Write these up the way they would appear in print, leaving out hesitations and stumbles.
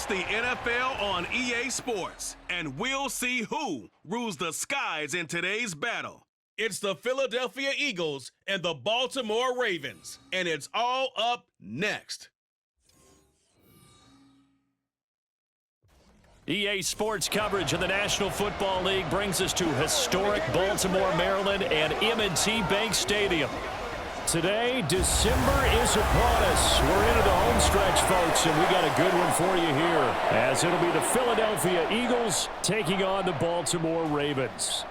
the NFL on EA Sports, and we'll see who rules the skies in today's battle. It's the Philadelphia Eagles and the Baltimore Ravens, and it's all up next. EA Sports coverage of the National Football League brings us to historic Baltimore, Maryland, and M&T Bank Stadium. Today, December is upon us. We're into the home stretch, folks, and we got a good one for you here, as it'll be the Philadelphia Eagles taking on the Baltimore Ravens.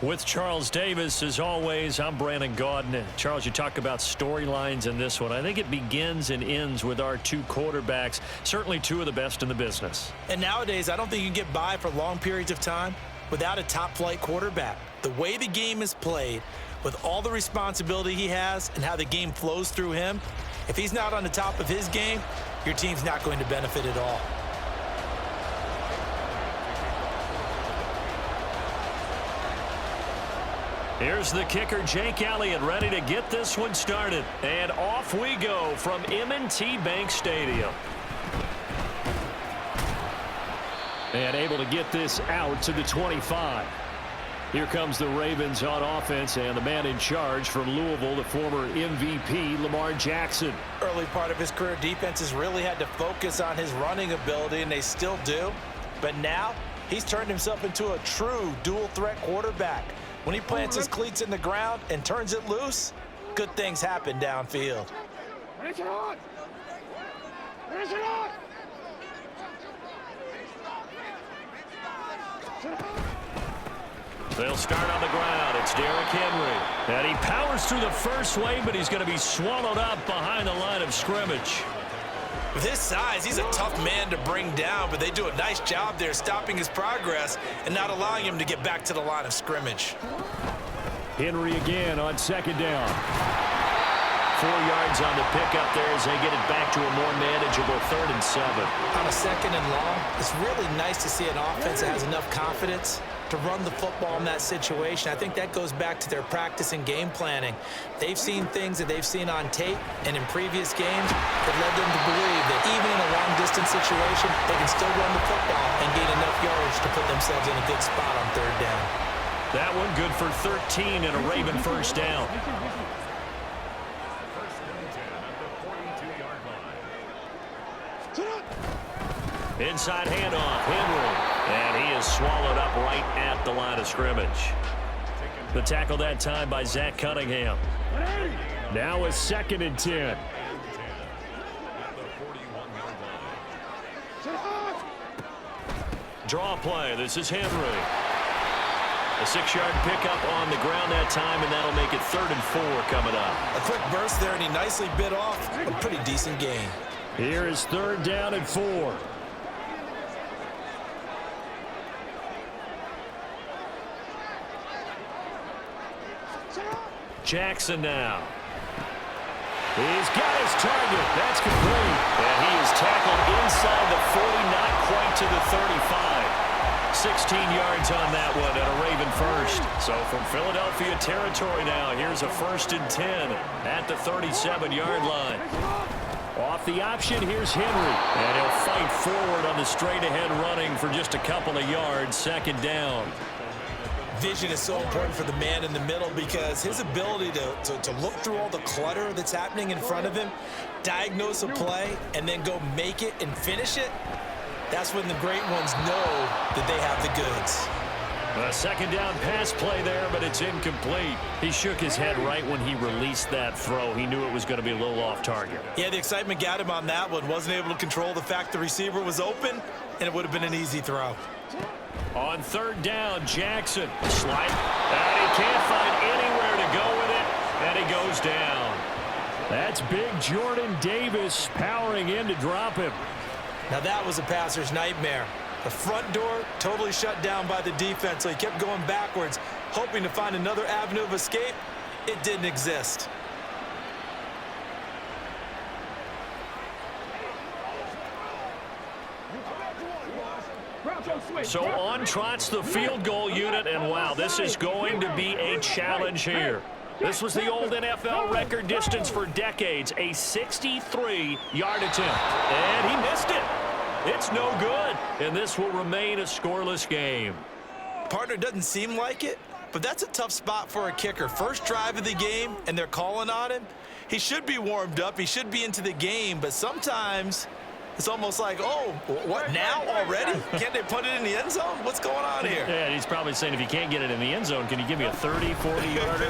With Charles Davis, as always, I'm Brandon Gaudin. And Charles, you talk about storylines in this one. I think it begins and ends with our two quarterbacks, certainly two of the best in the business. And nowadays, I don't think you can get by for long periods of time without a top-flight quarterback. The way the game is played, with all the responsibility he has and how the game flows through him, if he's not on the top of his game, your team's not going to benefit at all. Here's the kicker, Jake Elliott, ready to get this one started. And off we go from M&T Bank Stadium. And able to get this out to the 25. Here comes the Ravens on offense, and the man in charge from Louisville, the former MVP, Lamar Jackson. Early part of his career, defenses really had to focus on his running ability, and they still do. But now, he's turned himself into a true dual-threat quarterback. When he plants his cleats in the ground and turns it loose, good things happen downfield. They'll start on the ground. It's Derrick Henry. And he powers through the first wave, but he's going to be swallowed up behind the line of scrimmage. With his size, he's a tough man to bring down, but they do a nice job there stopping his progress and not allowing him to get back to the line of scrimmage. Henry again on second down. 4 yards on the pickup there as they get it back to a more manageable 3rd and 7. On a 2nd and long, it's really nice to see an offense that has enough confidence to run the football in that situation. I think that goes back to their practice and game planning. They've seen things that they've seen on tape and in previous games that led them to believe that even in a long-distance situation, they can still run the football and gain enough yardage to put themselves in a good spot on 3rd down. That one good for 13 and a Raven first down. Inside handoff, Henry. And he is swallowed up right at the line of scrimmage. The tackle that time by Zach Cunningham. Now a 2nd and 10. Draw play. This is Henry. A 6-yard pickup on the ground that time, and that'll make it 3rd and 4 coming up. A quick burst there, and he nicely bit off a pretty decent gain. Here is 3rd down and 4. Jackson now. He's got his target. That's complete. And he is tackled inside the 40, not quite to the 35. 16 yards on that one and a Raven first. So from Philadelphia territory now, here's a 1st and 10 at the 37-yard line. Off the option, here's Henry. And he'll fight forward on the straight-ahead running for just a couple of yards. 2nd down. Vision is so important for the man in the middle because his ability to look through all the clutter that's happening in front of him, diagnose a play, and then go make it and finish it, that's when the great ones know that they have the goods. A 2nd down pass play there, but it's incomplete. He shook his head right when he released that throw. He knew it was going to be a little off target. Yeah, the excitement got him on that one. Wasn't able to control the fact the receiver was open, and it would have been an easy throw. On 3rd down, Jackson. Slide. And he can't find anywhere to go with it, and he goes down. That's big Jordan Davis powering in to drop him. Now that was a passer's nightmare. The front door totally shut down by the defense, so he kept going backwards, hoping to find another avenue of escape. It didn't exist. So on trots the field goal unit, and wow, this is going to be a challenge here. This was the old NFL record distance for decades, a 63-yard attempt. And he missed it. It's no good, and this will remain a scoreless game. Partner, doesn't seem like it, but that's a tough spot for a kicker. First drive of the game, and they're calling on him. He should be warmed up. He should be into the game, but sometimes it's almost like, oh, what, now already? Can't they put it in the end zone? What's going on here? Yeah, he's probably saying, if you can't get it in the end zone, can you give me a 30, 40-yarder?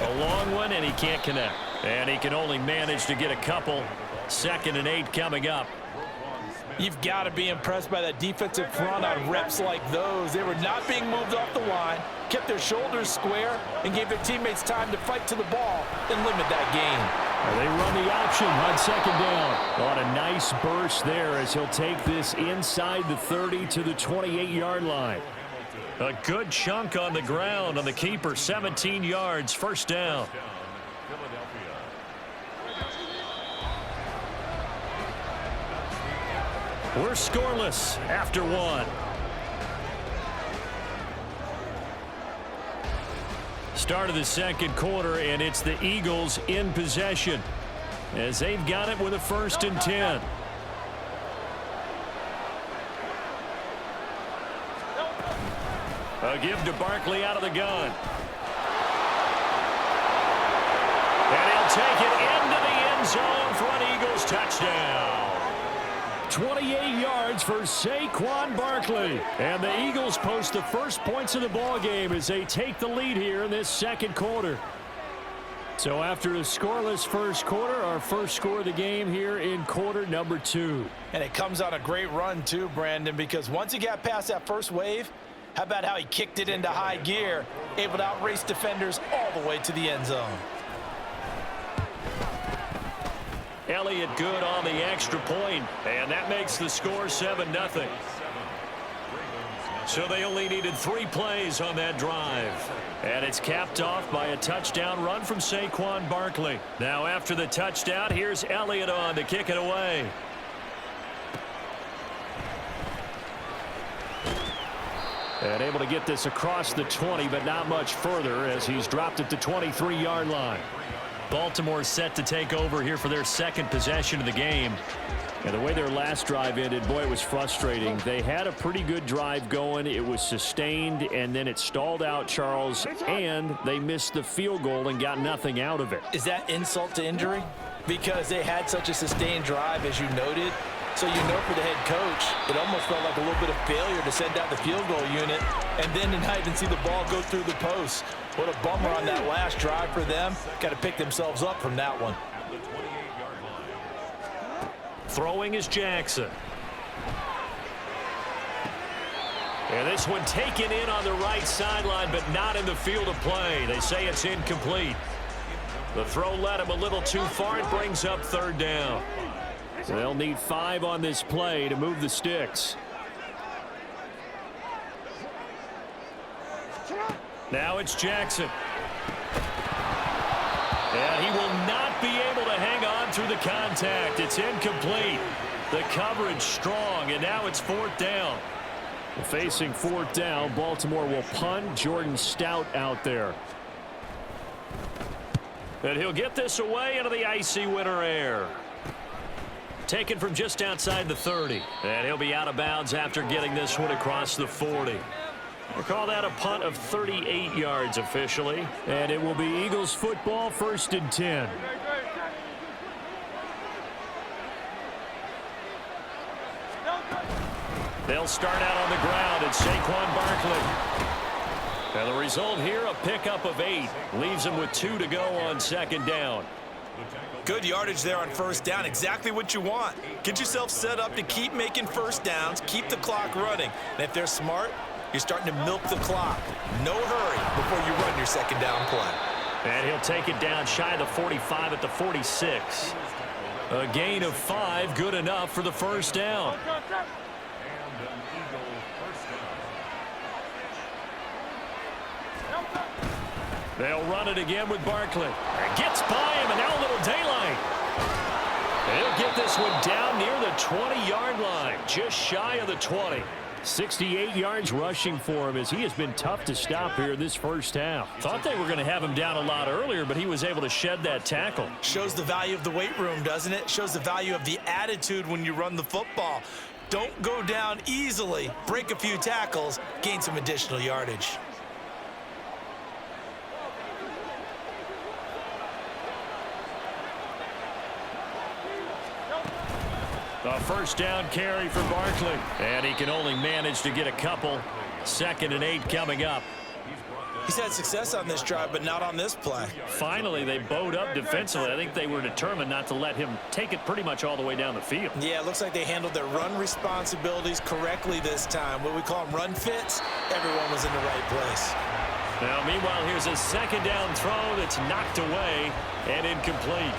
A long one, and he can't connect. And he can only manage to get a couple. 2nd and 8 coming up. You've got to be impressed by that defensive front on reps like those. They were not being moved off the line, kept their shoulders square, and gave their teammates time to fight to the ball and limit that gain. They run the option on 2nd down. On a nice burst there as he'll take this inside the 30 to the 28-yard line. A good chunk on the ground on the keeper, 17 yards, 1st down. We're scoreless after 1. Start of the 2nd quarter, and it's the Eagles in possession as they've got it with a 1st and 10. A give to Barkley out of the gun. And he'll take it into the end zone for an Eagles touchdown. 28 yards for Saquon Barkley. And the Eagles post the first points of the ball game as they take the lead here in this 2nd quarter. So after a scoreless 1st quarter, our first score of the game here in quarter number 2. And it comes on a great run too, Brandon, because once he got past that first wave, how about how he kicked it into high gear, able to outrace defenders all the way to the end zone. Elliott good on the extra point, and that makes the score 7-0. So they only needed 3 plays on that drive. And it's capped off by a touchdown run from Saquon Barkley. Now after the touchdown, here's Elliott on to kick it away. And able to get this across the 20, but not much further as he's dropped it to 23-yard line. Baltimore set to take over here for their 2nd possession of the game. And the way their last drive ended, boy, it was frustrating. They had a pretty good drive going. It was sustained, and then it stalled out, Charles, and they missed the field goal and got nothing out of it. Is that insult to injury? Because they had such a sustained drive, as you noted. So you know for the head coach, it almost felt like a little bit of failure to send out the field goal unit and then to not even see the ball go through the post. What a bummer on that last drive for them. Got to pick themselves up from that one. Throwing is Jackson. And this one taken in on the right sideline, but not in the field of play. They say it's incomplete. The throw led him a little too far. It brings up 3rd down. They'll need 5 on this play to move the sticks. Now it's Jackson. And he will not be able to hang on through the contact. It's incomplete. The coverage strong, and now it's 4th down. Facing 4th down, Baltimore will punt. Jordan Stout out there. And he'll get this away into the icy winter air. Taken from just outside the 30. And he'll be out of bounds after getting this one across the 40. We'll call that a punt of 38 yards officially. And it will be Eagles football, 1st and 10. They'll start out on the ground. It's Saquon Barkley. And the result here, a pickup of 8. Leaves him with 2 to go on 2nd down. Good yardage there on 1st down. Exactly what you want. Get yourself set up to keep making 1st downs, keep the clock running. And if they're smart, you're starting to milk the clock. No hurry before you run your 2nd down play. And he'll take it down shy of the 45 at the 46. A gain of 5, good enough for the 1st down. They'll run it again with Barkley. Gets by him, and now a little daylight. He'll get this one down near the 20-yard line, just shy of the 20. 68 yards rushing for him as he has been tough to stop here this first half. Thought they were going to have him down a lot earlier, but he was able to shed that tackle. Shows the value of the weight room, doesn't it? Shows the value of the attitude when you run the football. Don't go down easily. Break a few tackles, gain some additional yardage. A first down carry for Barkley. And he can only manage to get a couple. 2nd and 8 coming up. He's had success on this drive, but not on this play. Finally, they bowed up defensively. I think they were determined not to let him take it pretty much all the way down the field. Yeah, it looks like they handled their run responsibilities correctly this time. What we call them run fits, everyone was in the right place. Now, meanwhile, here's a 2nd down throw that's knocked away and incomplete.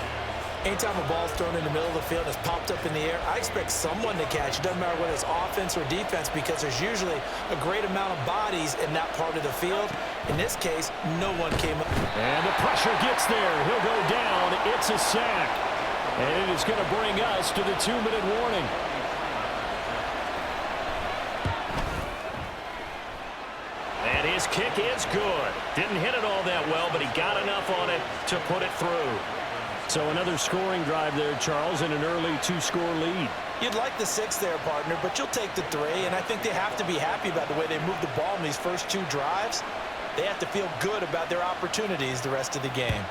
Anytime a ball's thrown in the middle of the field and it's popped up in the air, I expect someone to catch. It doesn't matter whether it's offense or defense because there's usually a great amount of bodies in that part of the field. In this case, no one came up. And the pressure gets there. He'll go down. It's a sack. And it is going to bring us to the 2-minute warning. And his kick is good. Didn't hit it all that well, but he got enough on it to put it through. So another scoring drive there, Charles, and an early 2-score lead. You'd like the 6 there, partner, but you'll take the 3, and I think they have to be happy about the way they moved the ball in these first 2 drives. They have to feel good about their opportunities the rest of the game.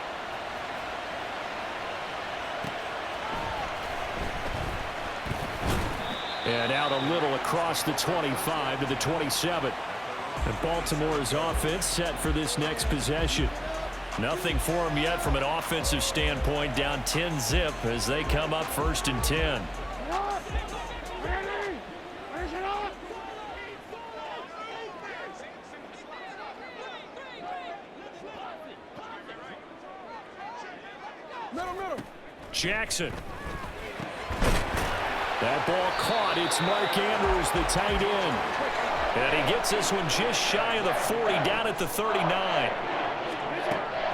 And out a little across the 25 to the 27. And Baltimore's offense set for this next possession. Nothing for them yet from an offensive standpoint, down 10-zip as they come up 1st and 10. Jackson. That ball caught. It's Mark Andrews, the tight end. And he gets this one just shy of the 40, down at the 39.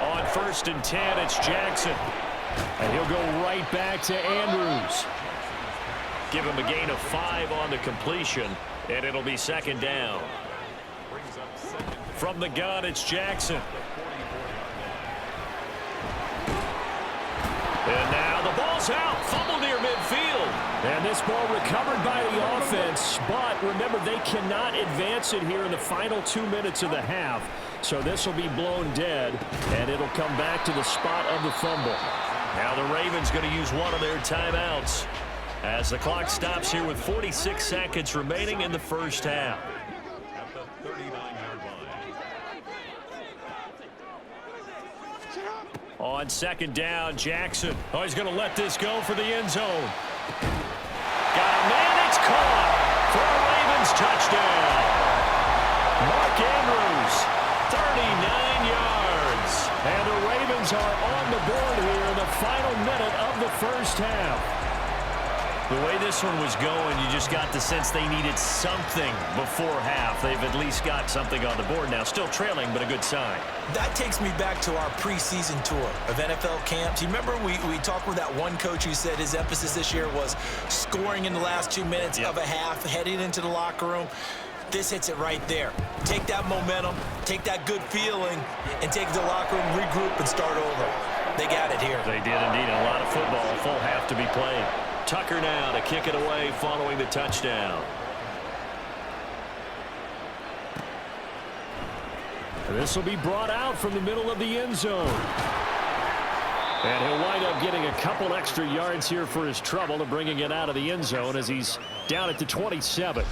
On 1st and 10, it's Jackson. And he'll go right back to Andrews. Give him a gain of 5 on the completion, and it'll be 2nd down. From the gun, it's Jackson. And now the ball's out. Fumble near midfield. And this ball recovered by the offense. But remember, they cannot advance it here in the final 2 minutes of the half. So this will be blown dead, and it'll come back to the spot of the fumble. Now the Ravens going to use one of their timeouts as the clock stops here with 46 seconds remaining in the first half. On 2nd down, Jackson. Oh, he's going to let this go for the end zone. Got a man, it's caught for a Ravens touchdown. Mark Andrews, 39 yards. And the Ravens are on the board here in the final minute of the first half. The way this one was going, you just got the sense they needed something before half. They've at least got something on the board now. Still trailing, but a good sign. That takes me back to our preseason tour of NFL camps. You remember we talked with that one coach who said his emphasis this year was scoring in the last 2 minutes of a half, heading into the locker room. This hits it right there. Take that momentum, take that good feeling, and take it to the locker room, regroup, and start over. They got it here. They did indeed. A lot of football, full half to be played. Tucker now to kick it away following the touchdown. And this will be brought out from the middle of the end zone. And he'll wind up getting a couple extra yards here for his trouble to bringing it out of the end zone as he's down at the 27.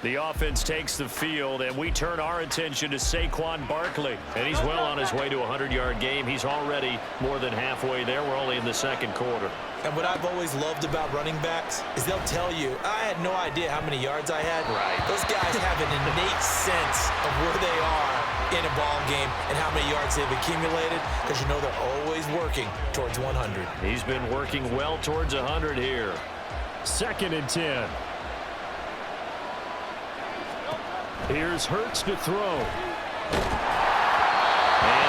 The offense takes the field, and we turn our attention to Saquon Barkley. And he's well on his way to a 100-yard game. He's already more than halfway there. We're only in the second quarter. And what I've always loved about running backs is they'll tell you, I had no idea how many yards I had. Right. Those guys have an innate sense of where they are in a ball game and how many yards they've accumulated, because you know they're always working towards 100. He's been working well towards 100 here. 2nd and 10. Here's Hurts to throw. And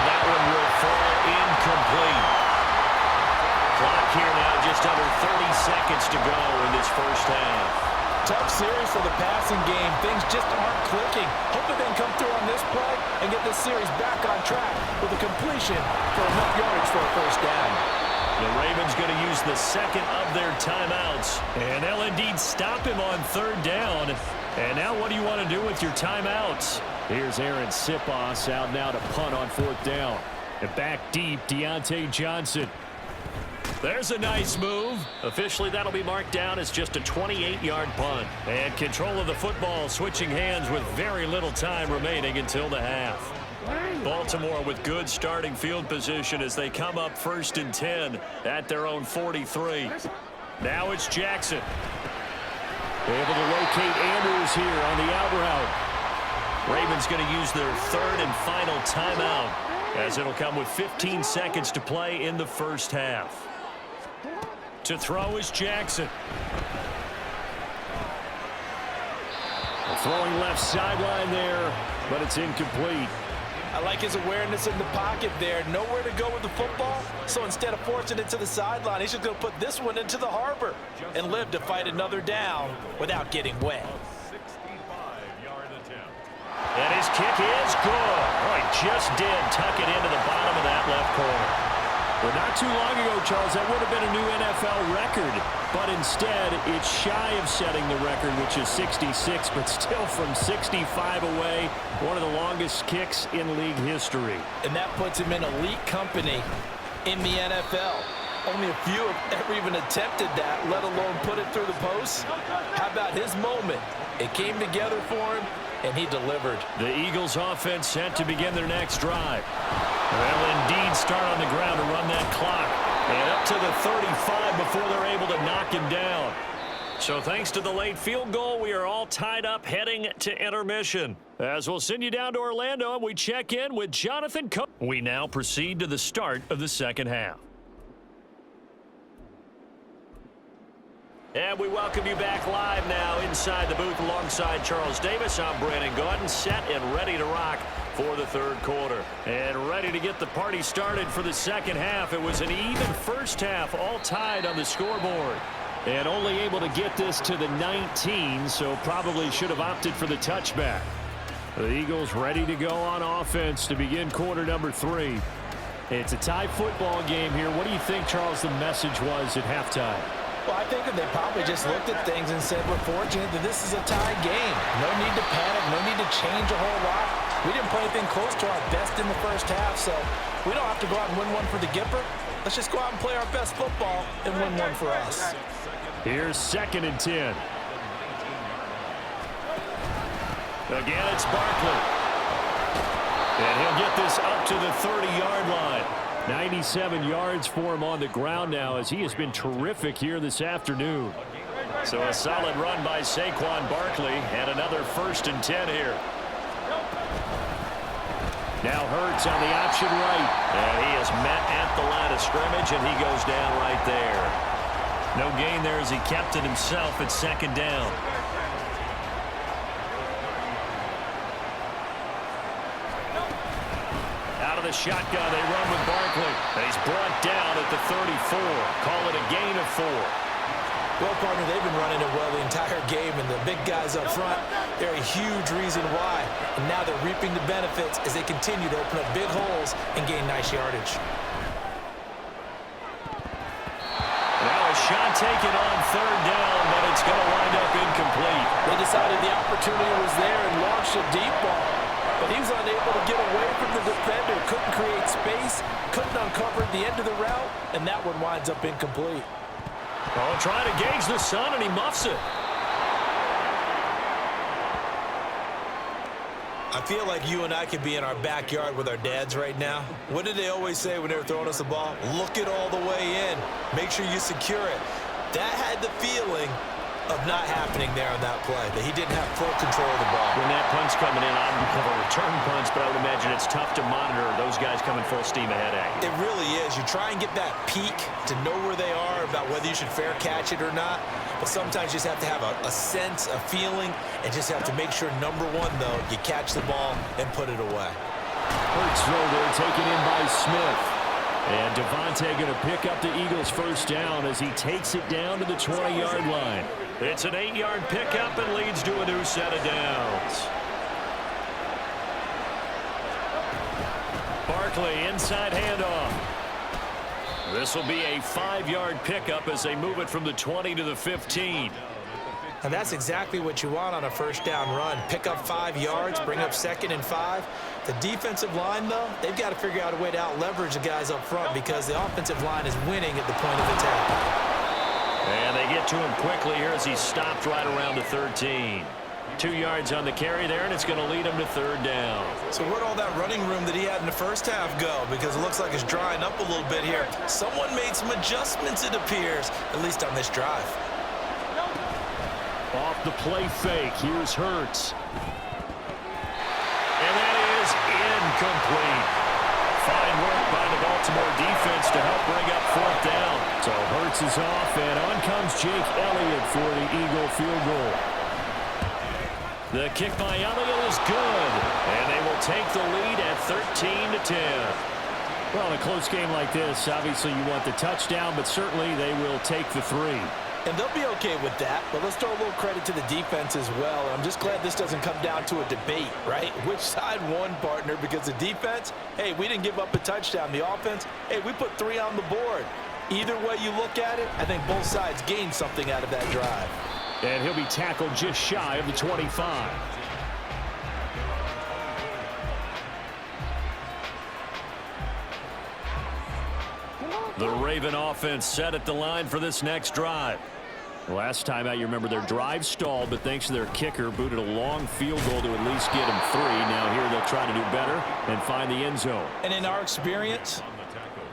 that one will fall incomplete. Clock here now just under 30 seconds to go in this first half. tough series for the passing game. Things just aren't clicking. Hoping they can come through on this play and get this series back on track with a completion for enough yardage for a first down. The Ravens going to use the second of their timeouts. And they'll indeed stop him on third down. And now what do you want to do with your timeouts? Here's Aaron Sipos out now to punt on fourth down. And back deep, Deontay Johnson. There's a nice move. Officially, that'll be marked down as just a 28-yard punt. And control of the football switching hands with very little time remaining until the half. Baltimore with good starting field position as they come up 1st and 10 at their own 43. Now it's Jackson. Able to locate Andrews here on the out route. Ravens going to use their third and final timeout as it'll come with 15 seconds to play in the first half. To throw is Jackson. Throwing left sideline there, but it's incomplete. I like his awareness in the pocket there. Nowhere to go with the football, so instead of forcing it to the sideline, he's just going to put this one into the harbor and live to fight another down without getting wet. And his kick is good. Oh, he just did tuck it into the bottom of that left corner. Well, not too long ago, Charles, that would have been a new NFL record. But instead, it's shy of setting the record, which is 66, but still from 65 away, one of the longest kicks in league history. And that puts him in elite company in the NFL. Only a few have ever even attempted that, let alone put it through the post. How about his moment? It came together for him, and he delivered. The Eagles offense set to begin their next drive. They'll indeed start on the ground to run that clock. And up to the 35 before they're able to knock him down. So thanks to the late field goal, we are all tied up heading to intermission. As we'll send you down to Orlando and we check in with Jonathan Coe. We now proceed to the start of the second half. And we welcome you back live now inside the booth alongside Charles Davis. I'm Brandon Gaudin, set and ready to rock for the third quarter. And ready to get the party started for the second half. It was an even first half, all tied on the scoreboard. And only able to get this to the 19, so probably should have opted for the touchback. The Eagles ready to go on offense to begin quarter number 3. It's a tie football game here. What do you think, Charles, the message was at halftime? Well, I think that they probably just looked at things and said, we're fortunate that this is a tie game. No need to panic, no need to change a whole lot. We didn't play anything close to our best in the first half, so we don't have to go out and win one for the Gipper. Let's just go out and play our best football and win one for us. Here's 2nd and 10. Again, it's Barkley. And he'll get this up to the 30-yard line. 97 yards for him on the ground now as he has been terrific here this afternoon. So a solid run by Saquon Barkley and another 1st and 10 here. Now Hurts on the option right. And he is met at the line of scrimmage and he goes down right there. No gain there as he kept it himself at 2nd down. Out of the shotgun, they run with Barkley. And he's brought down at the 34. Call it a gain of 4. Well, partner, they've been running it well the entire game, and the big guys up front, they're a huge reason why. And now they're reaping the benefits as they continue to open up big holes and gain nice yardage. Now a shot taken on 3rd down, but it's going to wind up incomplete. They decided the opportunity was there and launched a deep ball. But he was unable to get away from the defender, couldn't create space, couldn't uncover the end of the route, and that one winds up incomplete. Oh, trying to gauge the sun, and he muffs it. I feel like you and I could be in our backyard with our dads right now. What did they always say when they were throwing us the ball? Look it all the way in. Make sure you secure it. That had the feeling of not happening there on that play, that he didn't have full control of the ball. When that punt's coming in, I don't have a return punch, but I would imagine it's tough to monitor those guys coming full steam ahead at you. It really is. You try and get that peek to know where they are, about whether you should fair catch it or not, but sometimes you just have to have a sense, a feeling, and just have to make sure, number one, though, you catch the ball and put it away. Hurts throw there, taken in by Smith. And Devontae going to pick up the Eagles' 1st down as he takes it down to the 20-yard line. It's an 8-yard pickup and leads to a new set of downs. Barkley, inside handoff. This will be a 5-yard pickup as they move it from the 20 to the 15. And that's exactly what you want on a first down run. Pick up 5 yards, bring up 2nd and 5. The defensive line, though, they've got to figure out a way to out-leverage the guys up front because the offensive line is winning at the point of attack. And they get to him quickly here as he stopped right around the 13. 2 yards on the carry there, and it's going to lead him to 3rd down. So where'd all that running room that he had in the first half go? Because it looks like it's drying up a little bit here. Someone made some adjustments, it appears, at least on this drive. Off the play fake, here's Hurts. And that is incomplete. Fine work by the Baltimore defense to help bring up 4th down. So Hurts is off, and on comes Jake Elliott for the Eagle field goal. The kick by Elliott is good, and they will take the lead at 13-10. Well, in a close game like this, obviously you want the touchdown, but certainly they will take the 3. And they'll be okay with that, but let's throw a little credit to the defense as well. I'm just glad this doesn't come down to a debate, right? Which side won, partner? Because the defense, hey, we didn't give up a touchdown. The offense, hey, we put 3 on the board. Either way you look at it, I think both sides gained something out of that drive. And he'll be tackled just shy of the 25. The Raven offense set at the line for this next drive. Last time out, you remember their drive stalled, but thanks to their kicker, booted a long field goal to at least get them 3. Now here they'll try to do better and find the end zone. And in our experience,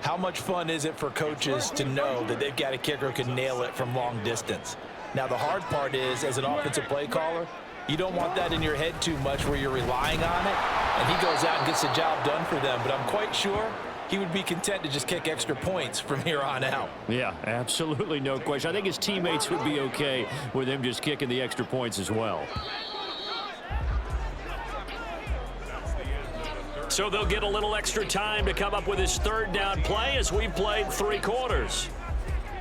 how much fun is it for coaches to know that they've got a kicker who can nail it from long distance? Now, the hard part is, as an offensive play caller, you don't want that in your head too much where you're relying on it, and he goes out and gets the job done for them. But I'm quite sure he would be content to just kick extra points from here on out. Yeah, absolutely no question. I think his teammates would be okay with him just kicking the extra points as well. So they'll get a little extra time to come up with his 3rd down play as we've played 3 quarters.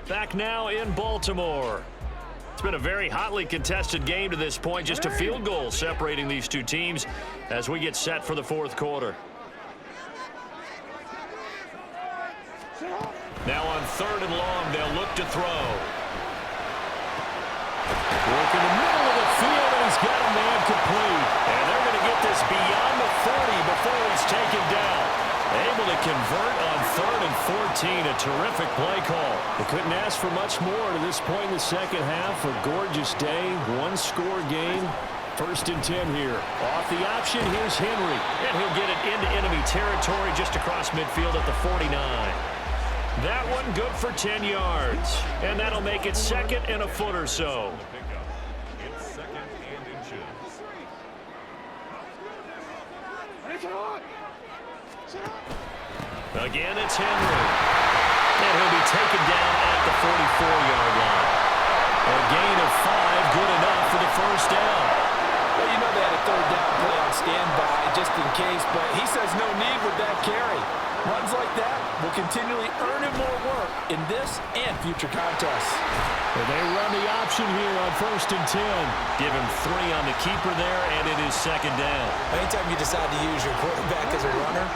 Back now in Baltimore. It's been a very hotly contested game to this point. Just a field goal separating these two teams as we get set for the 4th quarter. Now on 3rd and long, they'll look to throw. Work in the middle of the field, and he's got a man complete. And they're going to get this beyond the 40 before he's taken down. Able to convert on 3rd and 14. A terrific play call. They couldn't ask for much more to this point in the second half. A gorgeous day, 1-score game. 1st and 10 here. Off the option, here's Henry. And he'll get it into enemy territory just across midfield at the 49. That one good for 10 yards. And that'll make it 2nd and a foot or so. Again, it's Henry. And he'll be taken down at the 44-yard line. A gain of 5, good enough for the 1st down. Well, you know they had a 3rd down play on standby just in case, but he says no need with that carry. Runs like that will continually earn him more work in this and future contests. Well, they run the option here on 1st and 10. Give him 3 on the keeper there, and it is 2nd down. Anytime you decide to use your quarterback as a runner,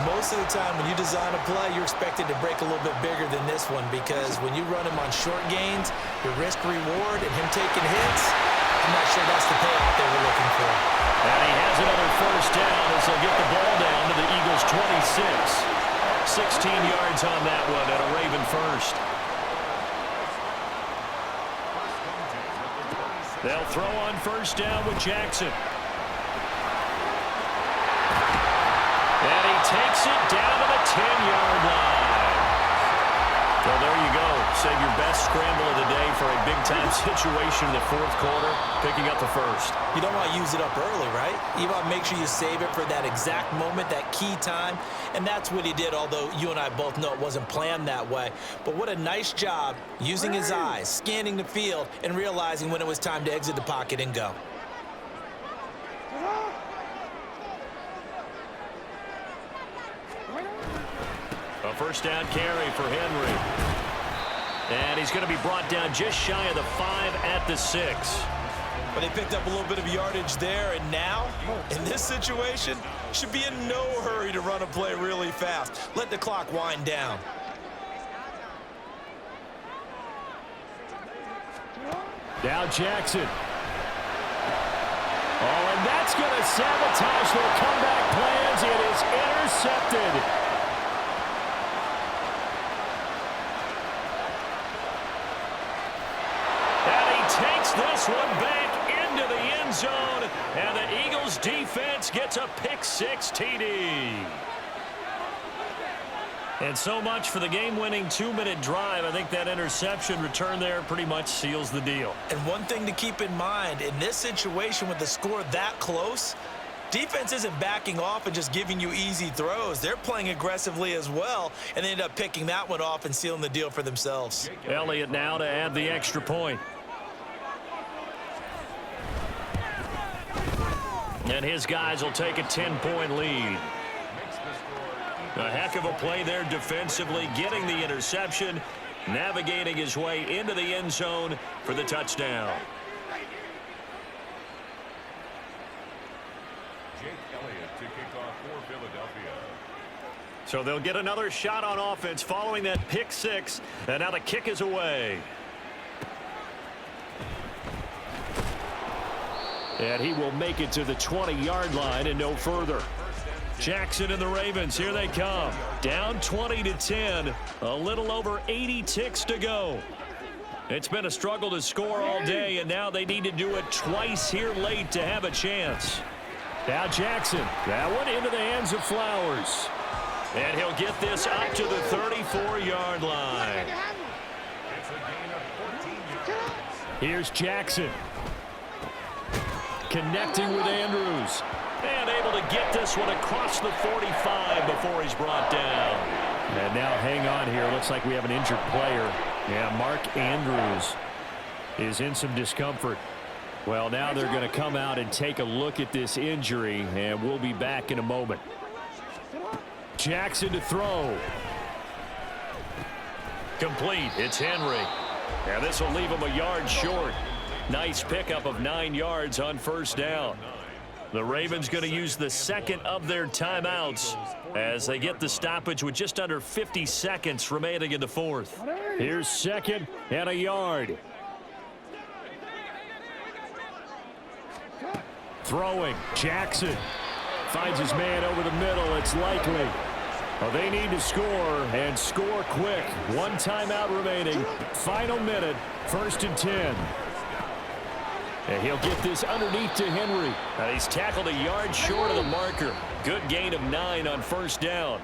most of the time when you design a play, you're expected to break a little bit bigger than this one because when you run him on short gains, your risk-reward and him taking hits, I'm not sure that's the payoff they were looking for. And he has another 1st down as they'll get the ball down to the Eagles' 26. 16 yards on that one at a Raven 1st. They'll throw on 1st down with Jackson. And he takes it down to the 10-yard line. Well, there you go. Save your best scramble of the day for a big-time situation in the 4th quarter, picking up the 1st. You don't want to use it up early, right? You want to make sure you save it for that exact moment, that key time. And that's what he did, although you and I both know it wasn't planned that way. But what a nice job using his eyes, scanning the field, and realizing when it was time to exit the pocket and go. A 1st down carry for Henry. And he's going to be brought down just shy of the 5 at the 6. But they picked up a little bit of yardage there, and now, in this situation, should be in no hurry to run a play really fast. Let the clock wind down. Now Jackson. Oh, and that's going to sabotage their comeback plans. It is intercepted. And he takes this one back into the end zone. And the Eagles defense gets a pick-6 TD. And so much for the game-winning 2-minute drive. I think that interception return there pretty much seals the deal. And one thing to keep in mind, in this situation with the score that close, defense isn't backing off and just giving you easy throws. They're playing aggressively as well, and they end up picking that one off and sealing the deal for themselves. Elliott now to add the extra point. And his guys will take a 10-point lead. A heck of a play there defensively, getting the interception, navigating his way into the end zone for the touchdown. So they'll get another shot on offense following that pick-6, and now the kick is away. And he will make it to the 20-yard line and no further. Jackson and the Ravens, here they come. Down 20-10, a little over 80 ticks to go. It's been a struggle to score all day, and now they need to do it twice here late to have a chance. Now Jackson, that one into the hands of Flowers. And he'll get this up to the 34-yard line. Here's Jackson. Connecting with Andrews. And able to get this one across the 45 before he's brought down. And now hang on here. Looks like we have an injured player. Yeah, Mark Andrews is in some discomfort. Well, now they're going to come out and take a look at this injury, and we'll be back in a moment. Jackson to throw. Complete. It's Henry. And this will leave him a yard short. Nice pickup of 9 yards on first down. The Ravens going to use the second of their timeouts as they get the stoppage with just under 50 seconds remaining in the fourth. Here's second and a yard. Throwing. Jackson finds his man over the middle. It's likely. Well, they need to score and score quick. 1 timeout remaining. Final minute. 1st and 10. And he'll get this underneath to Henry. He's tackled a yard short of the marker. Good gain of 9 on first down.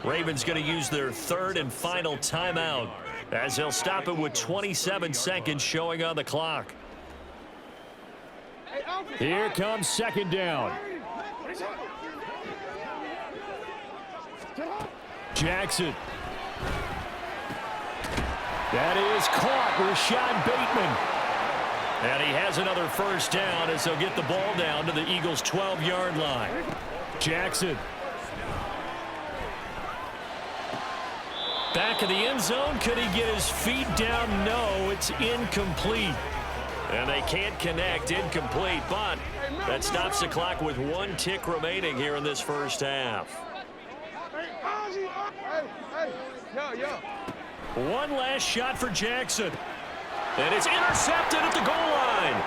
Ravens going to use their 3rd and final timeout as they'll stop it with 27 seconds showing on the clock. Here comes 2nd down. Jackson. That is caught. Rashad Bateman. And he has another first down as they'll get the ball down to the Eagles' 12-yard line. Jackson. Back in the end zone. Could he get his feet down? No, it's incomplete. And they can't connect. Incomplete, but that stops the clock with 1 tick remaining here in this first half. One last shot for Jackson. And it's intercepted at the goal line.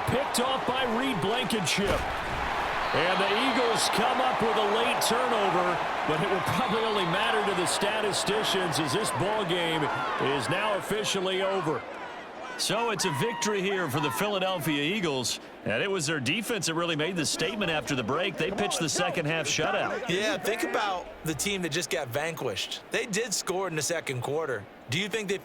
Picked off by Reed Blankenship. And the Eagles come up with a late turnover, but it will probably only matter to the statisticians as this ball game is now officially over. So it's a victory here for the Philadelphia Eagles. And it was their defense that really made the statement after the break. They pitched the second half shutout. Yeah, think about the team that just got vanquished. They did score in the second quarter. Do you think they